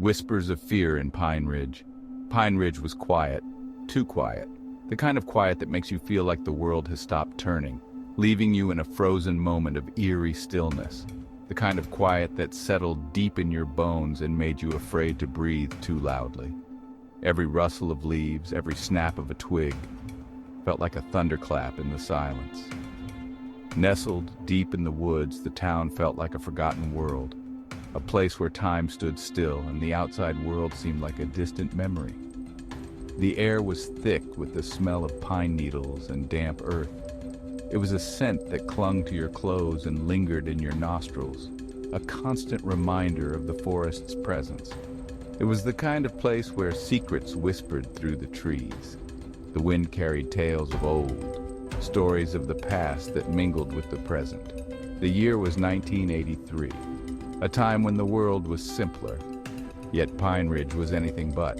Whispers of fear in Pine Ridge. Pine Ridge was quiet, too quiet. The kind of quiet that makes you feel like the world has stopped turning, leaving you in a frozen moment of eerie stillness. The kind of quiet that settled deep in your bones and made you afraid to breathe too loudly. Every rustle of leaves, every snap of a twig, felt like a thunderclap in the silence. Nestled deep in the woods, the town felt like a forgotten world, a place where time stood still and the outside world seemed like a distant memory. The air was thick with the smell of pine needles and damp earth. It was a scent that clung to your clothes and lingered in your nostrils, a constant reminder of the forest's presence. It was the kind of place where secrets whispered through the trees. The wind carried tales of old, stories of the past that mingled with the present. The year was 1983. A time when the world was simpler, yet Pine Ridge was anything but.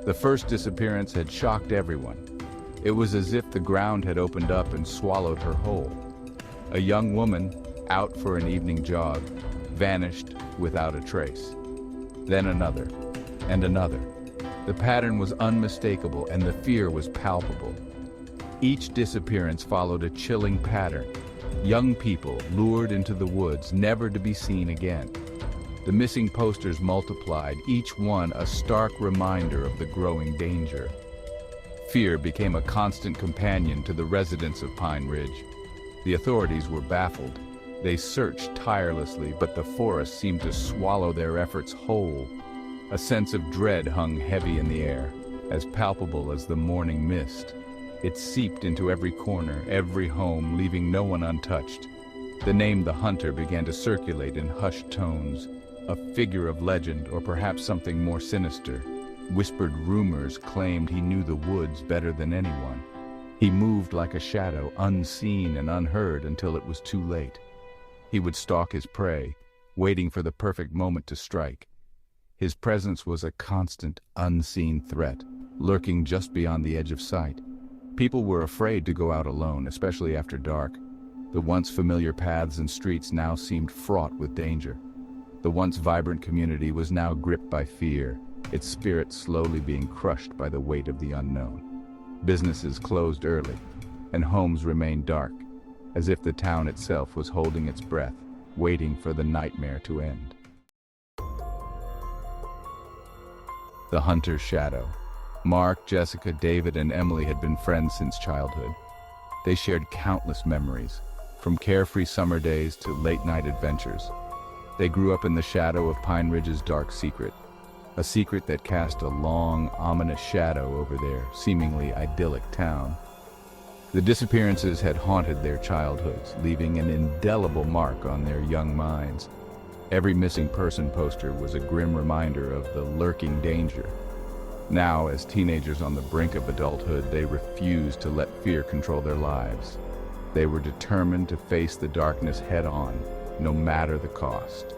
The first disappearance had shocked everyone. It was as if the ground had opened up and swallowed her whole. A young woman, out for an evening jog, vanished without a trace. Then another, and another. The pattern was unmistakable and the fear was palpable. Each disappearance followed a chilling pattern. Young people lured into the woods, never to be seen again. The missing posters multiplied, each one a stark reminder of the growing danger. Fear became a constant companion to the residents of Pine Ridge. The authorities were baffled. They searched tirelessly, but the forest seemed to swallow their efforts whole. A sense of dread hung heavy in the air, as palpable as the morning mist. It seeped into every corner, every home, leaving no one untouched. The name The Hunter began to circulate in hushed tones, a figure of legend or perhaps something more sinister. Whispered rumors claimed he knew the woods better than anyone. He moved like a shadow, unseen and unheard until it was too late. He would stalk his prey, waiting for the perfect moment to strike. His presence was a constant, unseen threat, lurking just beyond the edge of sight. People were afraid to go out alone, especially after dark. The once familiar paths and streets now seemed fraught with danger. The once vibrant community was now gripped by fear, its spirit slowly being crushed by the weight of the unknown. Businesses closed early, and homes remained dark, as if the town itself was holding its breath, waiting for the nightmare to end. The Hunter's Shadow. Mark, Jessica, David, and Emily had been friends since childhood. They shared countless memories, from carefree summer days to late-night adventures. They grew up in the shadow of Pine Ridge's dark secret, a secret that cast a long, ominous shadow over their seemingly idyllic town. The disappearances had haunted their childhoods, leaving an indelible mark on their young minds. Every missing person poster was a grim reminder of the lurking danger. Now, as teenagers on the brink of adulthood, they refused to let fear control their lives. They were determined to face the darkness head-on, no matter the cost.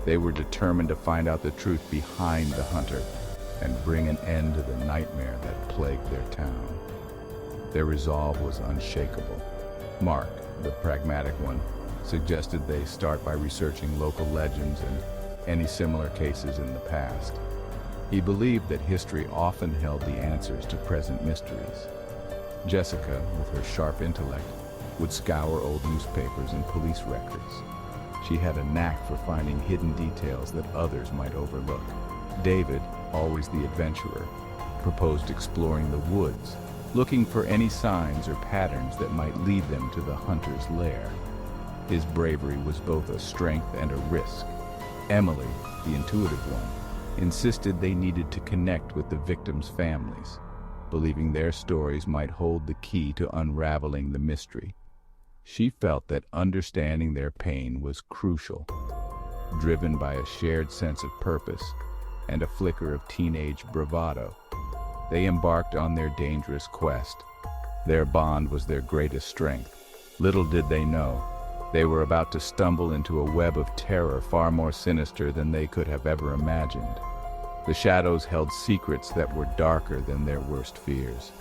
They were determined to find out the truth behind the hunter and bring an end to the nightmare that plagued their town. Their resolve was unshakable. Mark, the pragmatic one, suggested they start by researching local legends and any similar cases in the past. He believed that history often held the answers to present mysteries. Jessica, with her sharp intellect, would scour old newspapers and police records. She had a knack for finding hidden details that others might overlook. David, always the adventurer, proposed exploring the woods, looking for any signs or patterns that might lead them to the hunter's lair. His bravery was both a strength and a risk. Emily, the intuitive one, insisted they needed to connect with the victims' families, believing their stories might hold the key to unraveling the mystery. She felt that understanding their pain was crucial. Driven by a shared sense of purpose and a flicker of teenage bravado, they embarked on their dangerous quest. Their bond was their greatest strength. Little did they know, they were about to stumble into a web of terror far more sinister than they could have ever imagined. The shadows held secrets that were darker than their worst fears.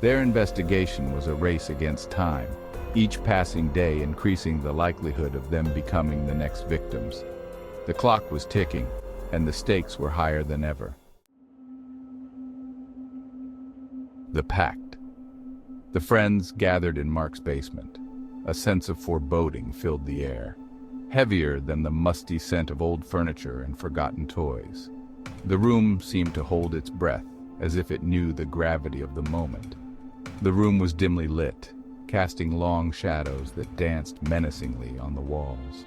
Their investigation was a race against time, each passing day increasing the likelihood of them becoming the next victims. The clock was ticking, and the stakes were higher than ever. The Pact. The friends gathered in Mark's basement. A sense of foreboding filled the air, heavier than the musty scent of old furniture and forgotten toys. The room seemed to hold its breath, as if it knew the gravity of the moment. The room was dimly lit, casting long shadows that danced menacingly on the walls.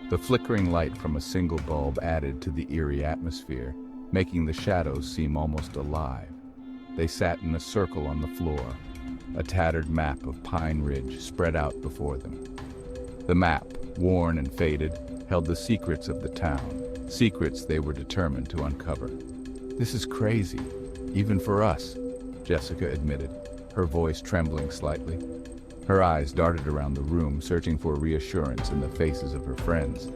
The flickering light from a single bulb added to the eerie atmosphere, making the shadows seem almost alive. They sat in a circle on the floor, a tattered map of Pine Ridge spread out before them. The map, worn and faded, held the secrets of the town, secrets they were determined to uncover. "This is crazy, even for us," Jessica admitted, her voice trembling slightly. Her eyes darted around the room, searching for reassurance in the faces of her friends.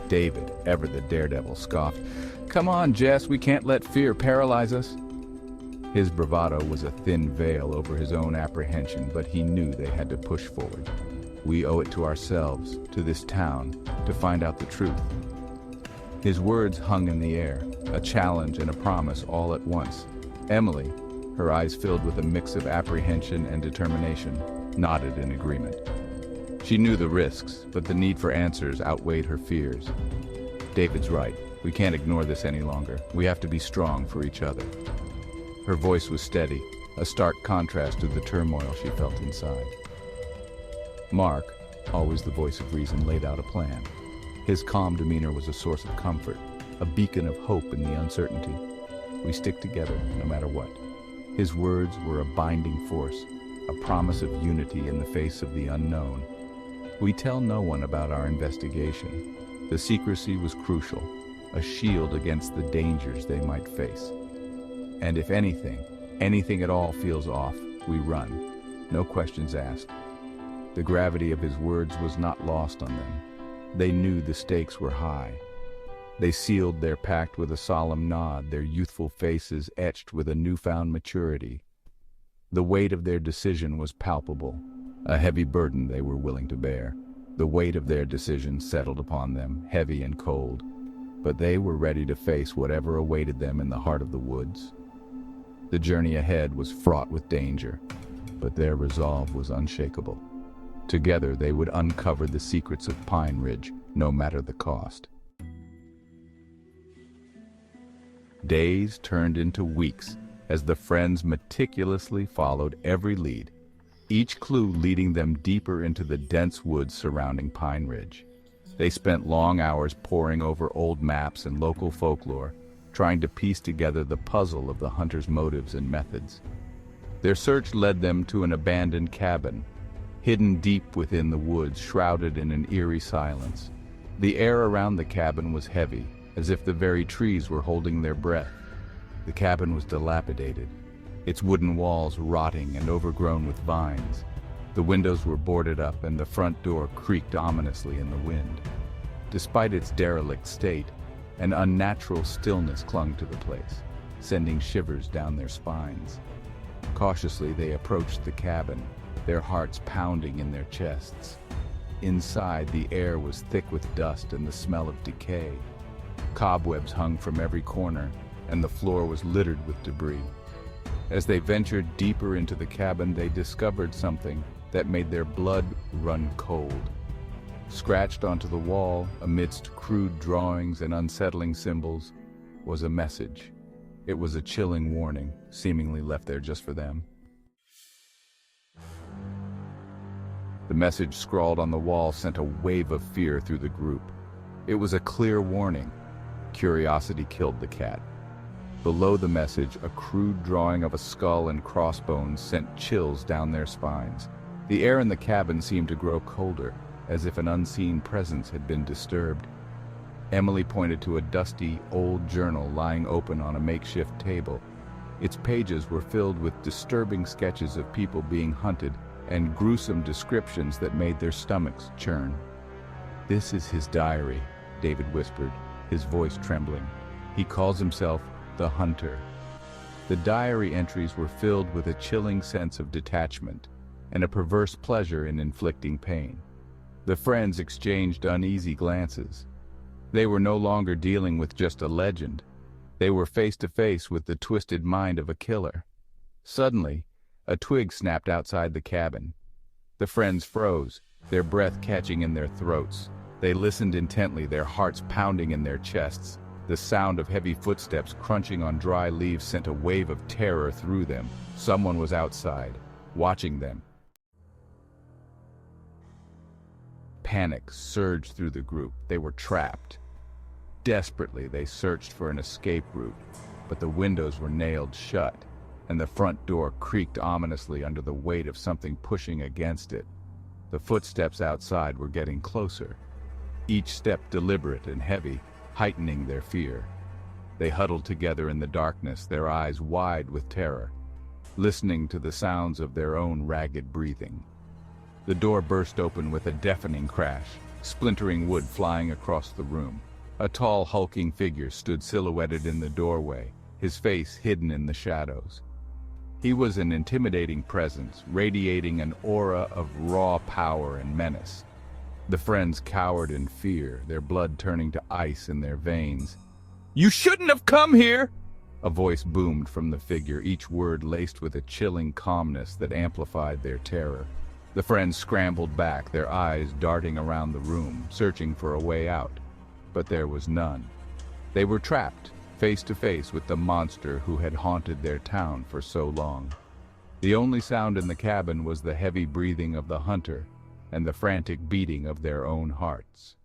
David, ever the daredevil, scoffed, "Come on, Jess, we can't let fear paralyze us." His bravado was a thin veil over his own apprehension, but he knew they had to push forward. "We owe it to ourselves, to this town, to find out the truth." His words hung in the air, a challenge and a promise all at once. Emily, her eyes filled with a mix of apprehension and determination, nodded in agreement. She knew the risks, but the need for answers outweighed her fears. "David's right. We can't ignore this any longer. We have to be strong for each other." Her voice was steady, a stark contrast to the turmoil she felt inside. Mark, always the voice of reason, laid out a plan. His calm demeanor was a source of comfort, a beacon of hope in the uncertainty. "We stick together, no matter what." His words were a binding force, a promise of unity in the face of the unknown. "We tell no one about our investigation." The secrecy was crucial, a shield against the dangers they might face. "And if anything at all feels off, we run. No questions asked." The gravity of his words was not lost on them. They knew the stakes were high. They sealed their pact with a solemn nod, their youthful faces etched with a newfound maturity. The weight of their decision was palpable, a heavy burden they were willing to bear. The weight of their decision settled upon them, heavy and cold, but they were ready to face whatever awaited them in the heart of the woods. The journey ahead was fraught with danger, but their resolve was unshakable. Together they would uncover the secrets of Pine Ridge, no matter the cost. Days turned into weeks as the friends meticulously followed every lead, each clue leading them deeper into the dense woods surrounding Pine Ridge. They spent long hours poring over old maps and local folklore, trying to piece together the puzzle of the hunters' motives and methods. Their search led them to an abandoned cabin, hidden deep within the woods, shrouded in an eerie silence. The air around the cabin was heavy, as if the very trees were holding their breath. The cabin was dilapidated, its wooden walls rotting and overgrown with vines. The windows were boarded up and the front door creaked ominously in the wind. Despite its derelict state, an unnatural stillness clung to the place, sending shivers down their spines. Cautiously they approached the cabin, their hearts pounding in their chests. Inside, the air was thick with dust and the smell of decay. Cobwebs hung from every corner, and the floor was littered with debris. As they ventured deeper into the cabin, they discovered something that made their blood run cold. Scratched onto the wall, amidst crude drawings and unsettling symbols, was a message. It was a chilling warning, seemingly left there just for them. The message scrawled on the wall sent a wave of fear through the group. It was a clear warning. Curiosity killed the cat. Below the message, a crude drawing of a skull and crossbones sent chills down their spines. The air in the cabin seemed to grow colder, as if an unseen presence had been disturbed. Emily pointed to a dusty, old journal lying open on a makeshift table. Its pages were filled with disturbing sketches of people being hunted and gruesome descriptions that made their stomachs churn. "This is his diary," David whispered, his voice trembling. "He calls himself the Hunter." The diary entries were filled with a chilling sense of detachment and a perverse pleasure in inflicting pain. The friends exchanged uneasy glances. They were no longer dealing with just a legend. They were face to face with the twisted mind of a killer. Suddenly, a twig snapped outside the cabin. The friends froze, their breath catching in their throats. They listened intently, their hearts pounding in their chests. The sound of heavy footsteps crunching on dry leaves sent a wave of terror through them. Someone was outside, watching them. Panic surged through the group. They were trapped. Desperately, they searched for an escape route, but the windows were nailed shut, and the front door creaked ominously under the weight of something pushing against it. The footsteps outside were getting closer, each step deliberate and heavy, heightening their fear. They huddled together in the darkness, their eyes wide with terror, listening to the sounds of their own ragged breathing. The door burst open with a deafening crash, splintering wood flying across the room. A tall, hulking figure stood silhouetted in the doorway, his face hidden in the shadows. He was an intimidating presence, radiating an aura of raw power and menace. The friends cowered in fear, their blood turning to ice in their veins. "You shouldn't have come here!" A voice boomed from the figure, each word laced with a chilling calmness that amplified their terror. The friends scrambled back, their eyes darting around the room, searching for a way out. But there was none. They were trapped, face to face with the monster who had haunted their town for so long. The only sound in the cabin was the heavy breathing of the hunter and the frantic beating of their own hearts.